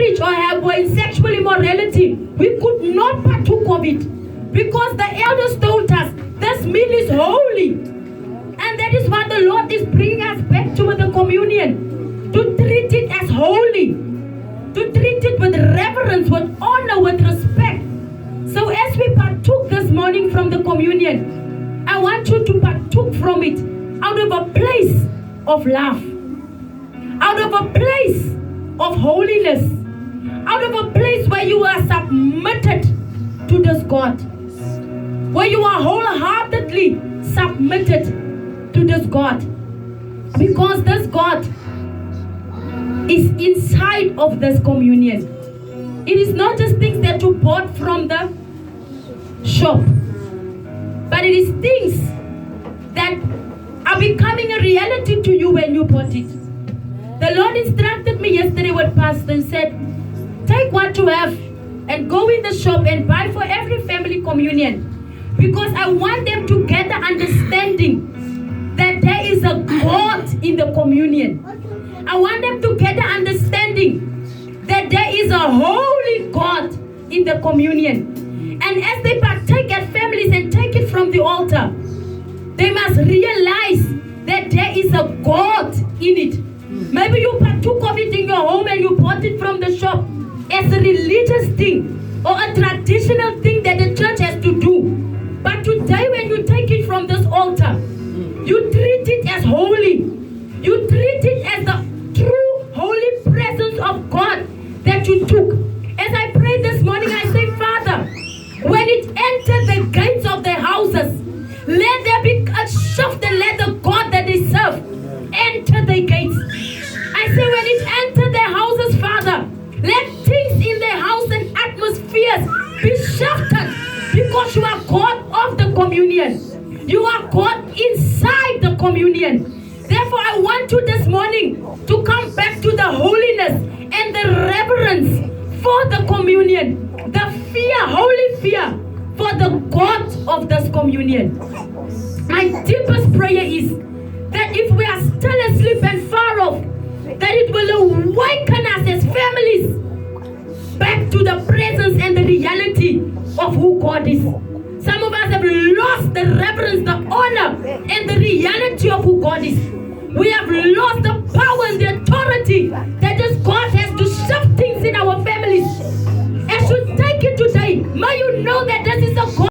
marriage or were in sexual immorality, we could not partook of it. Because the elders told us, this meal is holy. And that is what the Lord is bringing us back to with the communion. To treat it as holy. To treat it with reverence, with honor, with respect. So as we partook this morning from the communion, I want you to partook from it out of a place of love. Out of a place of holiness. Out of a place where you are submitted to this God. Where you are wholeheartedly submitted to this God. Because this God is inside of this communion. It is not just things that you bought from the shop, but it is things that are becoming a reality to you when you bought it. The Lord instructed me yesterday with Pastor and said, take what you have and go in the shop and buy for every family communion. Because I want them to get the understanding that there is a God in the communion. I want them to get the understanding that there is a holy God in the communion. And as they partake at families and take it from the altar, they must realize that there is a God in it. Maybe you partook of it in your home and you bought it from the shop as a religious thing or a traditional thing that the church has to do. But today when you take it from this altar, you treat it as holy. You treat it as the true holy presence of God that you took. As I prayed this morning, I say, Father, when it enters the gates of their houses, let there be a shift and let the God that they serve enter the gates. I say when it enters their houses, Father, let things in their house and atmospheres be shifted because you are God of the communion. You are God inside the communion. Therefore, I want you this morning to come back to the holiness and the reverence for the communion. The fear, holy fear for the God of this communion. My deepest prayer is that if we are still asleep and far off, that it will awaken us as families back to the presence and the reality of who God is. Some of us have lost the reverence, the honor, and the reality of who God is. We have lost the power and the authority that is